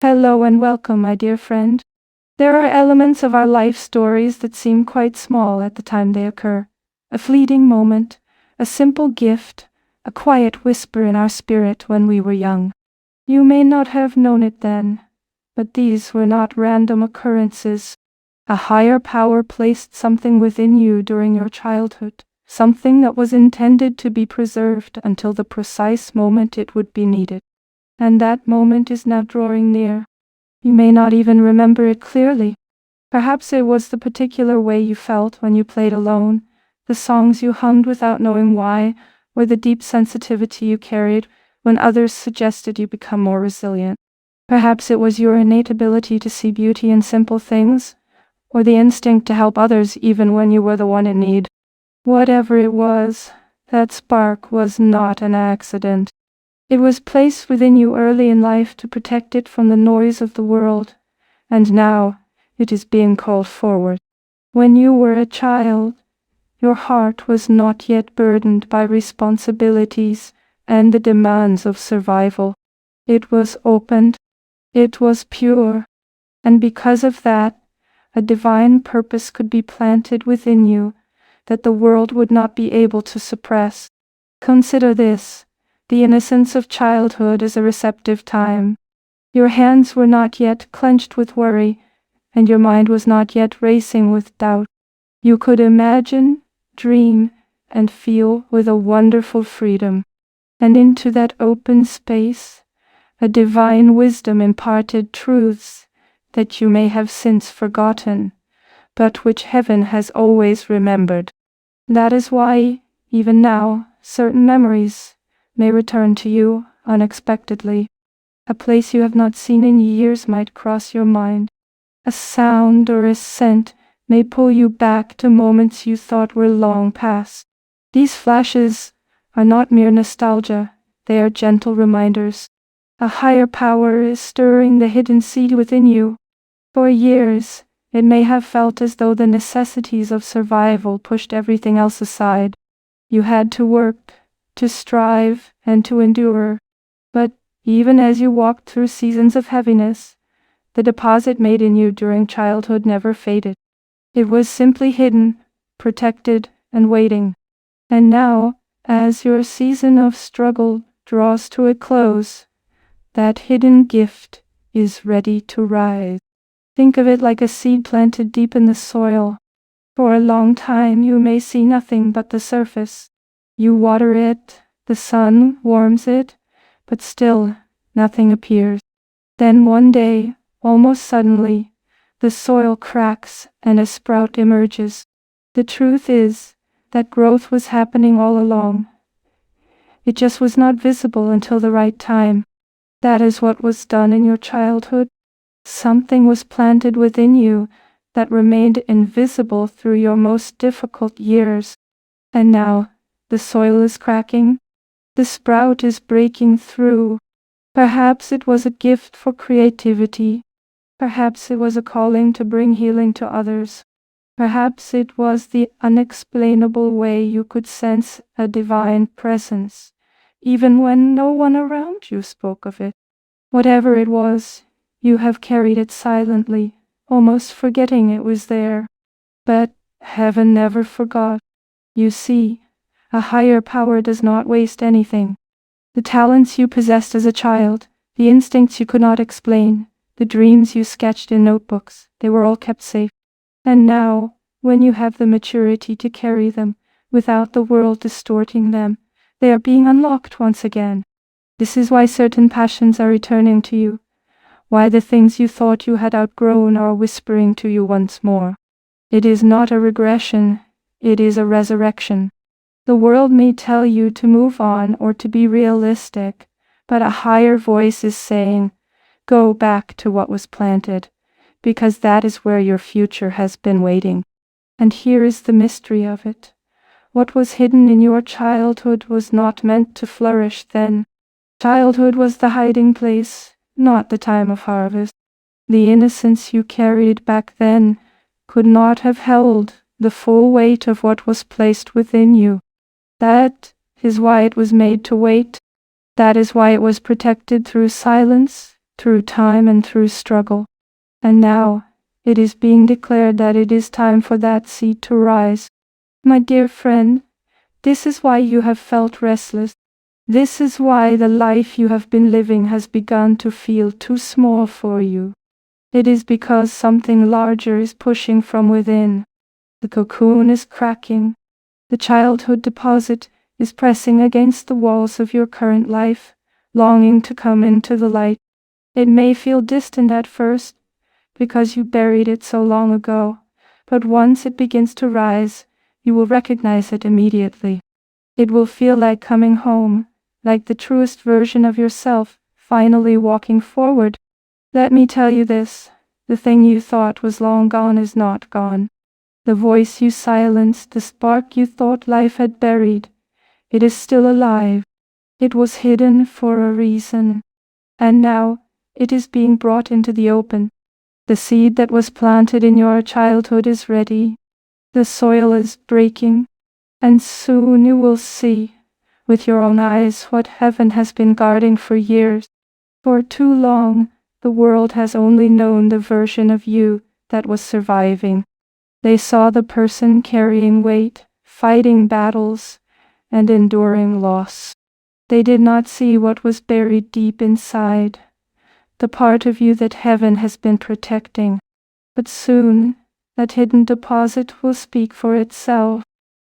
Hello and welcome, my dear friend. There are elements of our life stories that seem quite small at the time they occur. A fleeting moment, a simple gift, a quiet whisper in our spirit when we were young. You may not have known it then, but these were not random occurrences. A higher power placed something within you during your childhood, something that was intended to be preserved until the precise moment it would be needed. And that moment is now drawing near. You may not even remember it clearly. Perhaps it was the particular way you felt when you played alone, the songs you hummed without knowing why, or the deep sensitivity you carried when others suggested you become more resilient. Perhaps it was your innate ability to see beauty in simple things, or the instinct to help others even when you were the one in need. Whatever it was, that spark was not an accident. It was placed within you early in life to protect it from the noise of the world, and now it is being called forward. When you were a child, your heart was not yet burdened by responsibilities and the demands of survival. It was opened, it was pure, and because of that, a divine purpose could be planted within you that the world would not be able to suppress. Consider this. The innocence of childhood is a receptive time. Your hands were not yet clenched with worry, and your mind was not yet racing with doubt. You could imagine, dream, and feel with a wonderful freedom. And into that open space, a divine wisdom imparted truths that you may have since forgotten, but which heaven has always remembered. That is why, even now, certain memories may return to you unexpectedly. A place you have not seen in years might cross your mind. A sound or a scent may pull you back to moments you thought were long past. These flashes are not mere nostalgia, they are gentle reminders. A higher power is stirring the hidden seed within you. For years, it may have felt as though the necessities of survival pushed everything else aside. You had to work, to strive, and to endure. But even as you walked through seasons of heaviness, the deposit made in you during childhood never faded. It was simply hidden, protected, and waiting. And now, as your season of struggle draws to a close, that hidden gift is ready to rise. Think of it like a seed planted deep in the soil. For a long time you may see nothing but the surface. You water it, the sun warms it, but still nothing appears. Then one day, almost suddenly, the soil cracks and a sprout emerges. The truth is that growth was happening all along. It just was not visible until the right time. That is what was done in your childhood. Something was planted within you that remained invisible through your most difficult years. And now, the soil is cracking. The sprout is breaking through. Perhaps it was a gift for creativity. Perhaps it was a calling to bring healing to others. Perhaps it was the unexplainable way you could sense a divine presence, even when no one around you spoke of it. Whatever it was, you have carried it silently, almost forgetting it was there. But heaven never forgot. You see, a higher power does not waste anything. The talents you possessed as a child, the instincts you could not explain, the dreams you sketched in notebooks, they were all kept safe. And now, when you have the maturity to carry them, without the world distorting them, they are being unlocked once again. This is why certain passions are returning to you, why the things you thought you had outgrown are whispering to you once more. It is not a regression, it is a resurrection. The world may tell you to move on or to be realistic, but a higher voice is saying, go back to what was planted, because that is where your future has been waiting. And here is the mystery of it. What was hidden in your childhood was not meant to flourish then. Childhood was the hiding place, not the time of harvest. The innocence you carried back then could not have held the full weight of what was placed within you. That is why it was made to wait. That is why it was protected through silence, through time and through struggle. And now, it is being declared that it is time for that seed to rise. My dear friend, this is why you have felt restless. This is why the life you have been living has begun to feel too small for you. It is because something larger is pushing from within. The cocoon is cracking. The childhood deposit is pressing against the walls of your current life, longing to come into the light. It may feel distant at first, because you buried it so long ago, but once it begins to rise, you will recognize it immediately. It will feel like coming home, like the truest version of yourself, finally walking forward. Let me tell you this, the thing you thought was long gone is not gone. The voice you silenced, the spark you thought life had buried, it is still alive. It was hidden for a reason. And now, it is being brought into the open. The seed that was planted in your childhood is ready. The soil is breaking, and soon you will see, with your own eyes, what heaven has been guarding for years. For too long, the world has only known the version of you that was surviving. They saw the person carrying weight, fighting battles, and enduring loss. They did not see what was buried deep inside, the part of you that heaven has been protecting. But soon, that hidden deposit will speak for itself.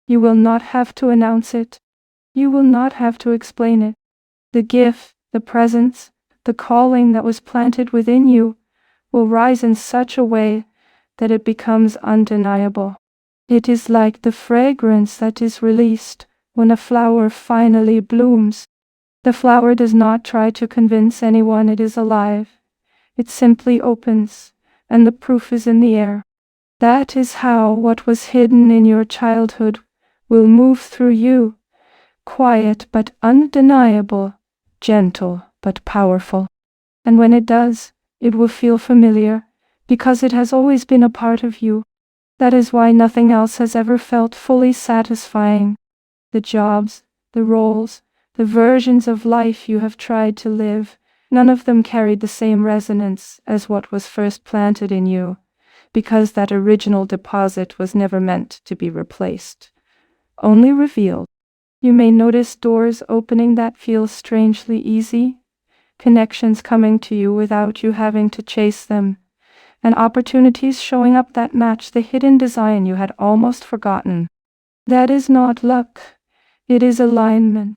You will not have to announce it. You will not have to explain it. The gift, the presence, the calling that was planted within you will rise in such a way that it becomes undeniable. It is like the fragrance that is released when a flower finally blooms. The flower does not try to convince anyone it is alive. It simply opens, and the proof is in the air. That is how what was hidden in your childhood will move through you, quiet but undeniable, gentle but powerful. And when it does, it will feel familiar, because it has always been a part of you. That is why nothing else has ever felt fully satisfying. The jobs, the roles, the versions of life you have tried to live, none of them carried the same resonance as what was first planted in you, because that original deposit was never meant to be replaced, only revealed. You may notice doors opening that feel strangely easy, connections coming to you without you having to chase them, and opportunities showing up that match the hidden design you had almost forgotten. That is not luck, it is alignment.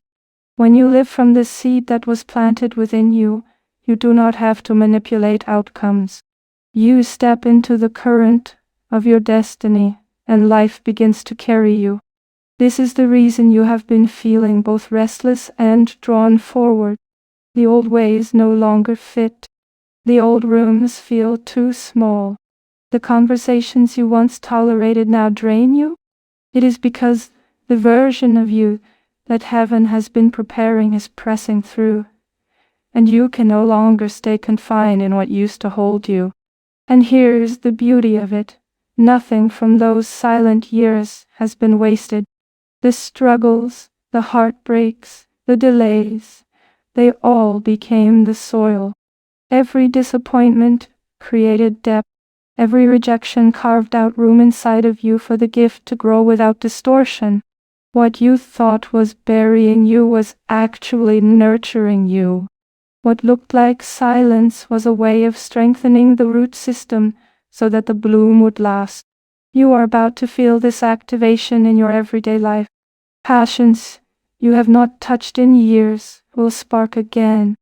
When you live from the seed that was planted within you, you do not have to manipulate outcomes. You step into the current of your destiny, and life begins to carry you. This is the reason you have been feeling both restless and drawn forward. The old ways no longer fit. The old rooms feel too small. The conversations you once tolerated now drain you. It is because the version of you that heaven has been preparing is pressing through, and you can no longer stay confined in what used to hold you. And here is the beauty of it. Nothing from those silent years has been wasted. The struggles, the heartbreaks, the delays, they all became the soil. Every disappointment created depth. Every rejection carved out room inside of you for the gift to grow without distortion. What you thought was burying you was actually nurturing you. What looked like silence was a way of strengthening the root system so that the bloom would last. You are about to feel this activation in your everyday life. Passions you have not touched in years will spark again.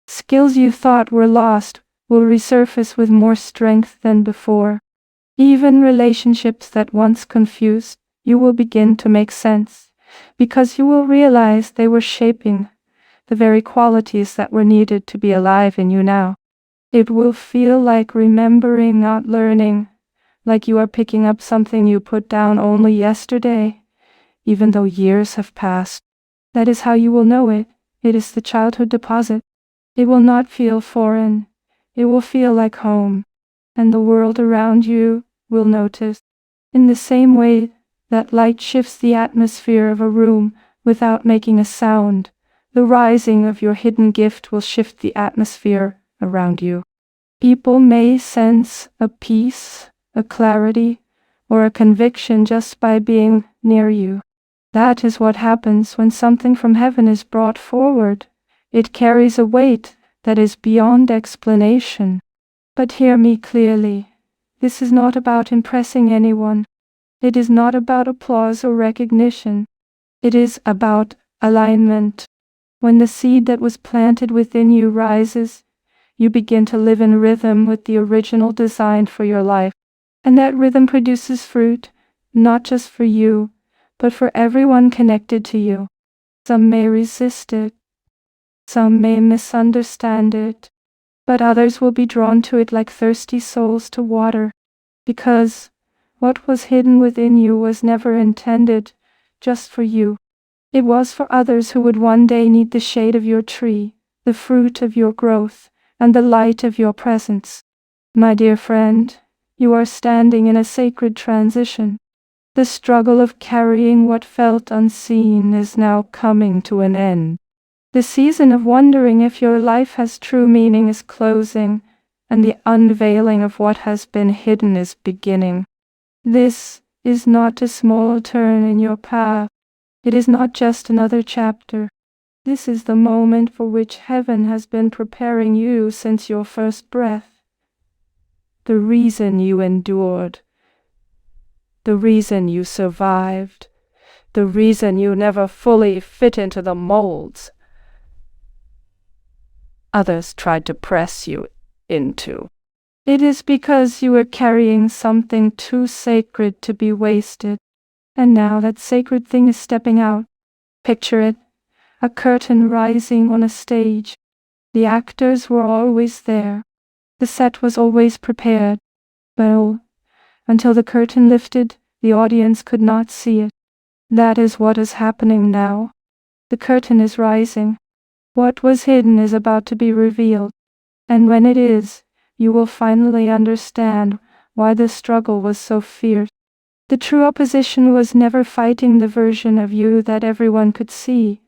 Skills you thought were lost will resurface with more strength than before. Even relationships that once confused you will begin to make sense, because you will realize they were shaping the very qualities that were needed to be alive in you now. It will feel like remembering, not learning, like you are picking up something you put down only yesterday, even though years have passed. That is how you will know it. It is the childhood deposit. It will not feel foreign. It will feel like home, and the world around you will notice. In the same way that light shifts the atmosphere of a room without making a sound, the rising of your hidden gift will shift the atmosphere around you. People may sense a peace, a clarity, or a conviction just by being near you. That is what happens when something from heaven is brought forward. It carries a weight that is beyond explanation. But hear me clearly. This is not about impressing anyone. It is not about applause or recognition. It is about alignment. When the seed that was planted within you rises, you begin to live in rhythm with the original design for your life. And that rhythm produces fruit, not just for you, but for everyone connected to you. Some may resist it. Some may misunderstand it. But others will be drawn to it like thirsty souls to water. Because what was hidden within you was never intended just for you. It was for others who would one day need the shade of your tree, the fruit of your growth, and the light of your presence. My dear friend, you are standing in a sacred transition. The struggle of carrying what felt unseen is now coming to an end. The season of wondering if your life has true meaning is closing, and the unveiling of what has been hidden is beginning. This is not a small turn in your path. It is not just another chapter. This is the moment for which heaven has been preparing you since your first breath. The reason you endured, the reason you survived, the reason you never fully fit into the molds others tried to press you into. It is because you were carrying something too sacred to be wasted, and now that sacred thing is stepping out. Picture it, a curtain rising on a stage. The actors were always there. The set was always prepared. But until the curtain lifted, the audience could not see it. That is what is happening now. The curtain is rising. What was hidden is about to be revealed. And when it is, you will finally understand why the struggle was so fierce. The true opposition was never fighting the version of you that everyone could see.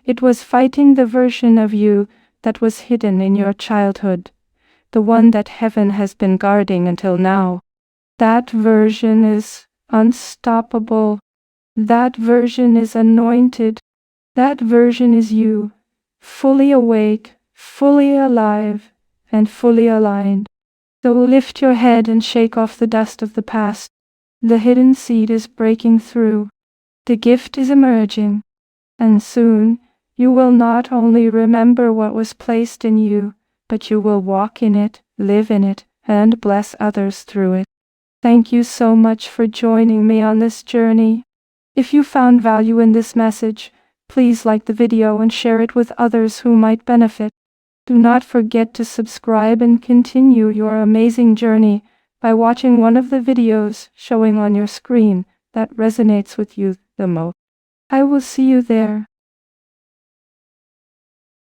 It was fighting the version of you that was hidden in your childhood, the one that heaven has been guarding until now. That version is unstoppable. That version is anointed. That version is you, fully awake, fully alive, and fully aligned. So lift your head and shake off the dust of the past. The hidden seed is breaking through. The gift is emerging. And soon, you will not only remember what was placed in you, but you will walk in it, live in it, and bless others through it. Thank you so much for joining me on this journey. If you found value in this message, please like the video and share it with others who might benefit. Do not forget to subscribe and continue your amazing journey by watching one of the videos showing on your screen that resonates with you the most. I will see you there.